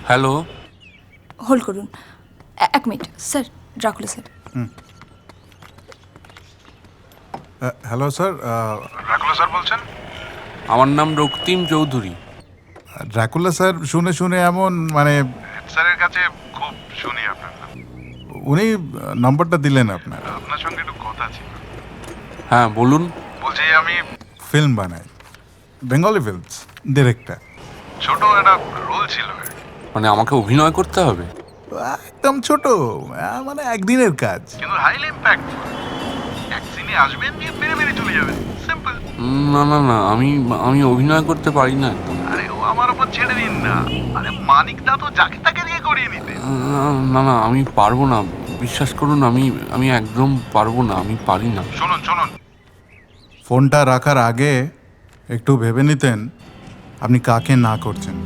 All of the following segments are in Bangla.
হ্যালো, হোল্ড করুন এক minute sir, Dracula sir. Hello sir, Dracula sir বলছেন? আমার নাম রক্তিম চৌধুরী। ড্রাকুলা স্যার শুনে শুনে এমন মানে স্যারের কাছে খুব শুনি আপনার নাম। উনি নম্বরটা দিলেন আপনার সঙ্গে একটু কথা ছিল। হ্যাঁ বলুন। বলছি আমি ফিল্ম বানাই, বেঙ্গলি ফিল্মস, ডিরেক্টর। ছোট একটা রোল ছিল, মানে আমাকে অভিনয় করতে হবে? একদম ছোট, মানে একদিনের কাজ, কিন্তু হাইলি ইম্প্যাক্ট। এক সিনে আসবেন, দিয়ে মেরে মেরে চলে যাবেন, সিম্পল। না না না, আমি অভিনয় করতে পারি না একদম। আরে ও আমার উপর ছেড়ে দিন না। আরে মানিক দা তো যাকে তাকে দিয়ে করিয়ে নিতে। না না, আমি পারবো না, বিশ্বাস করুন, আমি একদম পারবো না, আমি পারি না। শুনুন শুনুন, ফোনটা রাখার আগে একটু ভেবে নিতেন আপনি কাকে না করছেন।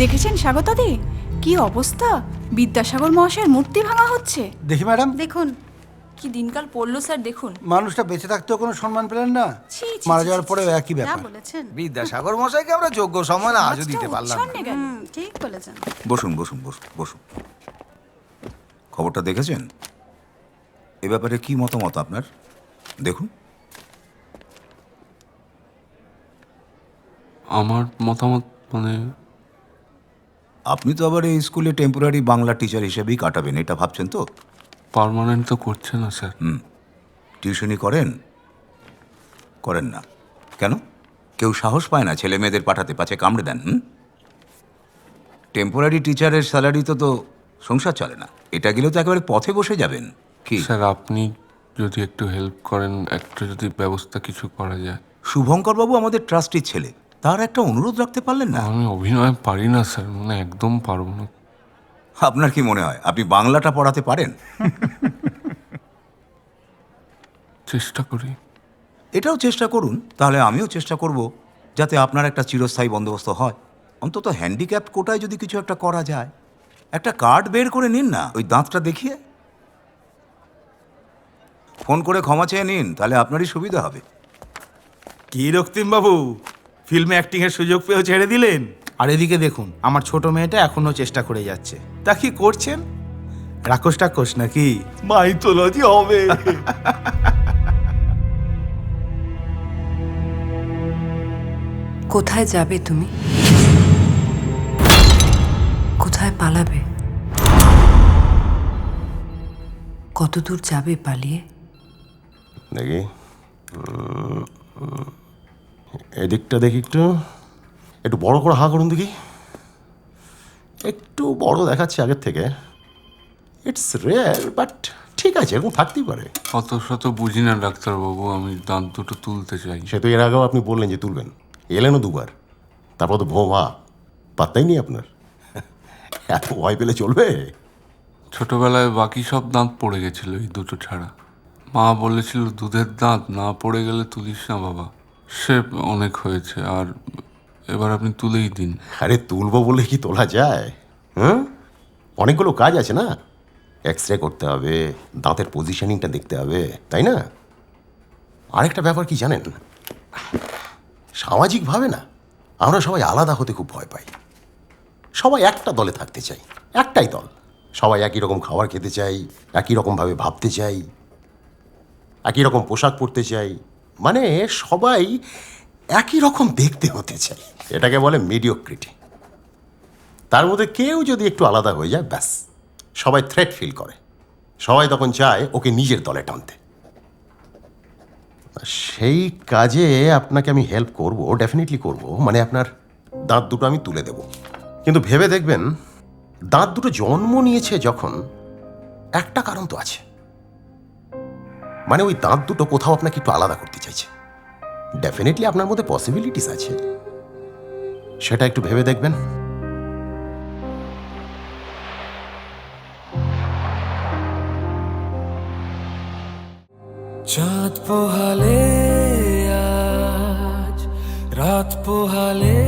দেখেছেন স্বাগতাদি, কি অবস্থা? বিদ্যাসাগর মহাশয়ের মূর্তি ভাঙা হচ্ছে। দেখি ম্যাডাম, দেখুন কি দিনকাল পড়লো স্যার, দেখুন। মানুষটা বেঁচে থাকতেও কোনো সম্মান পেলেন না, ছি, ছি, মারা ছি, যাওয়ার ছি, পরেও ছি। একই যা ব্যাপার। বলেছেন, বিদ্যাসাগর মশাইকে আমরা যোগ্য সম্মান আজও দিতে পারলাম না। উচ্ছন্নে গেল। ঠিক বলেছেন। বসুন বসুন বসুন বসুন। খবরটা দেখেছেন? এ ব্যাপারে কি মতামত আপনার? দেখুন। আমার মতামত মানে, আপনি তো আবার এই স্কুলে টেম্পোরারি বাংলা টিচার হিসেবেই কাটাবেন, এটা ভাবছেন তো? পার্মানেন্ট তো করছে না স্যার। টিউশনি করেন? করেন না কেন? কেউ সাহস পায় না ছেলে মেয়েদের পাঠাতে, পাছে কামড়ে দেন? টেম্পোরারি টিচারের স্যালারি তো সংসার চলে না। এটা গেলে তো একেবারে পথে বসে যাবেন। কি স্যার আপনি যদি একটু হেল্প করেন, একটা যদি ব্যবস্থা কিছু করা যায়। শুভঙ্কর বাবু আমাদের ট্রাস্টির ছেলে, তার একটা অনুরোধ রাখতে পারলেন না? আমি অভিনয় পারি না স্যার, মানে একদম পারবো না। আপনার কি মনে হয় আপনি বাংলাটা পড়াতে পারেন? চেষ্টা করি। এটাও চেষ্টা করুন, তাহলে আমিও চেষ্টা করব যাতে আপনার একটা চিরস্থায়ী বন্দোবস্ত হয়। অন্তত হ্যান্ডিক্যাপ কোটায় যদি কিছু একটা করা যায়। একটা কার্ড বের করে নিন না, ওই দাঁতটা দেখিয়ে। ফোন করে ক্ষমা চেয়ে নিন, তাহলে আপনারই সুবিধা হবে। কি রক্তিম বাবু, ফিল্মে অ্যাক্টিং এর সুযোগ পেয়েও ছেড়ে দিলেন? আর এদিকে দেখুন, আমার ছোট মেয়েটা এখনো চেষ্টা করে যাচ্ছে। তা কি করছেন? রাক্ষস টাক্ষস নাকি? মাইথোলজি হবে। কোথায় যাবে তুমি? কোথায় পালাবে? কত দূর যাবে পালিয়ে? দেখি, এদিকটা দেখি, একটু একটু বড় করে হাঁ করুন দেখি। একটু বড় দেখাচ্ছে আগের থেকে। ইটস রেয়ার, বাট ঠিক আছে, এরকম থাকতেই পারে। অত শত বুঝি না ডাক্তারবাবু, আমি দাঁত দুটো তুলতে চাই। সে তো এর আগেও আপনি বললেন যে তুলবেন, এলেনও দুবার, তারপর তো ভোমা, পাত্তাই নেই আপনার। এত ভয় পেলে চলবে? ছোটবেলায় বাকি সব দাঁত পড়ে গেছিল, এই দুটো ছাড়া। মা বলেছিল দুধের দাঁত না পড়ে গেলে তুলিস না বাবা। সে অনেক হয়েছে, আর এবার আপনি তুলেই দিন। আরে তুলবো বলে কি তোলা যায়? অনেকগুলো কাজ আছে না, এক্স রে করতে হবে, দাঁতের পজিশনিংটা দেখতে হবে, তাই না? আরেকটা ব্যাপার কি জানেন, সামাজিকভাবে না আমরা সবাই আলাদা হতে খুব ভয় পাই। সবাই একটা দলে থাকতে চাই, একটাই দল। সবাই একই রকম খাবার খেতে চাই, একই রকমভাবে ভাবতে চাই, একই রকম পোশাক পরতে চাই, মানে সবাই একই রকম দেখতে হতে চাই। এটাকে বলে মিডিওক্রিটি। তার মধ্যে কেউ যদি একটু আলাদা হয়ে যায়, ব্যাস সবাই থ্রেট ফিল করে। সবাই তখন চায় ওকে নিজের দলে টানতে। সেই কাজে আপনাকে আমি হেল্প করব, ডেফিনেটলি করব। মানে আপনার দাঁত দুটো আমি তুলে দেব, কিন্তু ভেবে দেখবেন দাঁত দুটো জন্ম নিয়েছে যখন, একটা কারণ তো আছে। মানে ওই দাঁত দুটো কোথাও আপনাকে একটু আলাদা করতে চাইছে। ডেফিনেটলি আপনার মধ্যে পসিবিলিটিস আছে, সেটা একটু ভেবে দেখবেন। চাঁদ পোহালে আজ, রাত পোহালে